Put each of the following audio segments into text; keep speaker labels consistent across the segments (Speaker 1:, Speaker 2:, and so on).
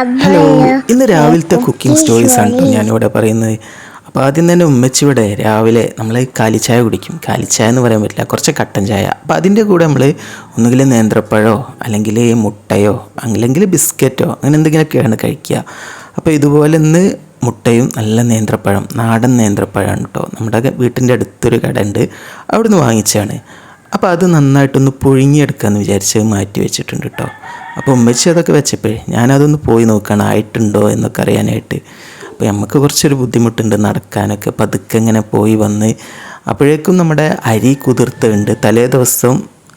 Speaker 1: Hello, ഇന്ന് രാവിലത്തെ cooking stories ആണ് കേട്ടോ ഞാനിവിടെ പറയുന്നത്. അപ്പോൾ ആദ്യം തന്നെ ഉമ്മച്ചിവിടെ രാവിലെ നമ്മൾ കാലിച്ചായ കുടിക്കും. കാലിച്ചായ എന്ന് പറയാൻ പറ്റില്ല, കുറച്ച് കട്ടൻ ചായ. അപ്പോൾ അതിൻ്റെ കൂടെ നമ്മൾ ഒന്നുകിൽ നേന്ത്രപ്പഴമോ അല്ലെങ്കിൽ മുട്ടയോ അല്ലെങ്കിൽ ബിസ്ക്കറ്റോ അങ്ങനെ എന്തെങ്കിലുമൊക്കെയാണ് കഴിക്കുക. അപ്പോൾ ഇതുപോലെ ഇന്ന് മുട്ടയും നല്ല നേന്ത്രപ്പഴം, നാടൻ നേന്ത്രപ്പഴമാണ് കേട്ടോ. നമ്മുടെ വീട്ടിൻ്റെ അടുത്തൊരു കട ഉണ്ട്, അവിടുന്ന് വാങ്ങിച്ചാണ്. അപ്പോൾ അത് നന്നായിട്ടൊന്ന് പുഴുങ്ങിയെടുക്കാമെന്ന് വിചാരിച്ച് മാറ്റി വെച്ചിട്ടുണ്ട് കേട്ടോ. അപ്പോൾ ഉമ്മച്ചി അതൊക്കെ വെച്ചപ്പോഴേ ഞാനതൊന്ന് പോയി നോക്കണം ആയിട്ടുണ്ടോ എന്നൊക്കെ അറിയാനായിട്ട്. അപ്പോൾ നമുക്ക് കുറച്ചൊരു ബുദ്ധിമുട്ടുണ്ട് നടക്കാനൊക്കെ, പതുക്കെ ഇങ്ങനെ പോയി വന്ന് അപ്പോഴേക്കും നമ്മുടെ അരി കുതിർത്തുണ്ട്. തലേ ദിവസം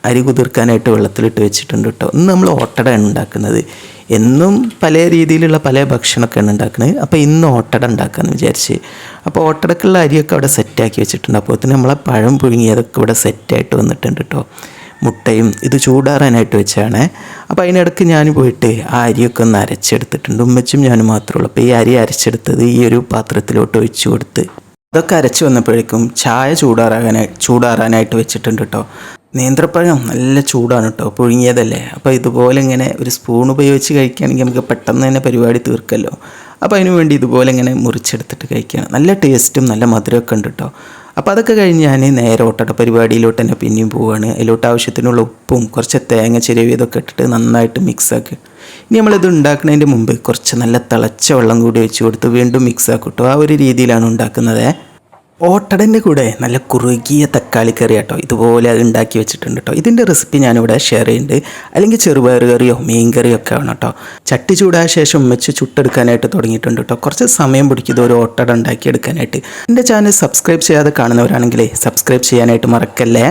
Speaker 1: അരി കുതിർക്കാനായിട്ട് വെള്ളത്തിലിട്ട് വെച്ചിട്ടുണ്ട് കേട്ടോ. ഇന്ന് നമ്മൾ ഓട്ടടയാണ് ഉണ്ടാക്കുന്നത്. എന്നും പല രീതിയിലുള്ള പല ഭക്ഷണമൊക്കെയാണ് ഉണ്ടാക്കുന്നത്. അപ്പോൾ ഇന്ന് ഓട്ടട ഉണ്ടാക്കാമെന്ന് വിചാരിച്ച്. അപ്പോൾ ഓട്ടടക്കുള്ള അരിയൊക്കെ അവിടെ സെറ്റാക്കി വെച്ചിട്ടുണ്ട്. അപ്പോൾ തന്നെ നമ്മളെ പഴം പുഴുങ്ങിയതൊക്കെ ഇവിടെ സെറ്റായിട്ട് വന്നിട്ടുണ്ട് കേട്ടോ. മുട്ടയും ഇത് ചൂടാറാനായിട്ട് വെച്ചാണ്. അപ്പോൾ അതിനിടയ്ക്ക് ഞാൻ പോയിട്ട് ആ അരിയൊക്കെ ഒന്ന് അരച്ചെടുത്തിട്ടുണ്ട്. ഉമ്മച്ചും ഞാനും മാത്രമേ ഉള്ളൂ. അപ്പോൾ ഈ അരി അരച്ചെടുത്തത് ഈ ഒരു പാത്രത്തിലോട്ട് ഒഴിച്ചു കൊടുത്ത് അതൊക്കെ അരച്ച് വന്നപ്പോഴേക്കും ചായ ചൂടാറാനായിട്ട് വെച്ചിട്ടുണ്ട് കേട്ടോ. നേന്ത്രപ്പഴം നല്ല ചൂടാണ് കേട്ടോ, പുഴുങ്ങിയതല്ലേ. അപ്പോൾ ഇതുപോലെ ഇങ്ങനെ ഒരു സ്പൂൺ ഉപയോഗിച്ച് കഴിക്കുകയാണെങ്കിൽ നമുക്ക് പെട്ടെന്ന് തന്നെ പരിപാടി തീർക്കല്ലോ. അപ്പോൾ അതിന് വേണ്ടി ഇതുപോലെ ഇങ്ങനെ മുറിച്ചെടുത്തിട്ട് കഴിക്കുകയാണ്. നല്ല ടേസ്റ്റും നല്ല മധുരമൊക്കെ ഉണ്ട് കേട്ടോ. അപ്പോൾ അതൊക്കെ കഴിഞ്ഞ് ഞാൻ നേരെ ഓട്ടട പരിപാടിയിലോട്ട് തന്നെ പിന്നെയും പോവുകയാണ്. അതിലോട്ട് ആവശ്യത്തിനുള്ള ഉപ്പും കുറച്ച് തേങ്ങ ചിരവിയതൊക്കെ ഇട്ടിട്ട് നന്നായിട്ട് മിക്സാക്കി. ഇനി നമ്മളിത് ഉണ്ടാക്കുന്നതിൻ്റെ മുമ്പ് കുറച്ച് നല്ല തിളച്ച വെള്ളം കൂടി വെച്ച് കൊടുത്ത് വീണ്ടും മിക്സാക്കും കേട്ടോ. ആ ഒരു രീതിയിലാണ് ഉണ്ടാക്കുന്നത്. ഓട്ടടൻ്റെ കൂടെ നല്ല കുറുകിയ തക്കാളി കറി കേട്ടോ, ഇതുപോലെ അത് ഉണ്ടാക്കി വെച്ചിട്ടുണ്ട് കേട്ടോ. ഇതിൻ്റെ റെസിപ്പി ഞാനിവിടെ ഷെയർ ചെയ്യുന്നുണ്ട്. അല്ലെങ്കിൽ ചെറുപയർ കറിയോ മീൻ കറിയോ ഒക്കെ ആണ് കേട്ടോ. ചട്ടി ചൂടായ ശേഷം വെച്ച് ചുട്ടെടുക്കാനായിട്ട് തുടങ്ങിയിട്ടുണ്ട് കേട്ടോ. കുറച്ച് സമയം പിടിക്കും ഒരു ഓട്ടട ഉണ്ടാക്കിയെടുക്കാനായിട്ട്. എൻ്റെ ചാനൽ സബ്സ്ക്രൈബ് ചെയ്യാതെ കാണുന്നവരാണെങ്കിൽ സബ്സ്ക്രൈബ് ചെയ്യാനായിട്ട് മറക്കല്ലേ.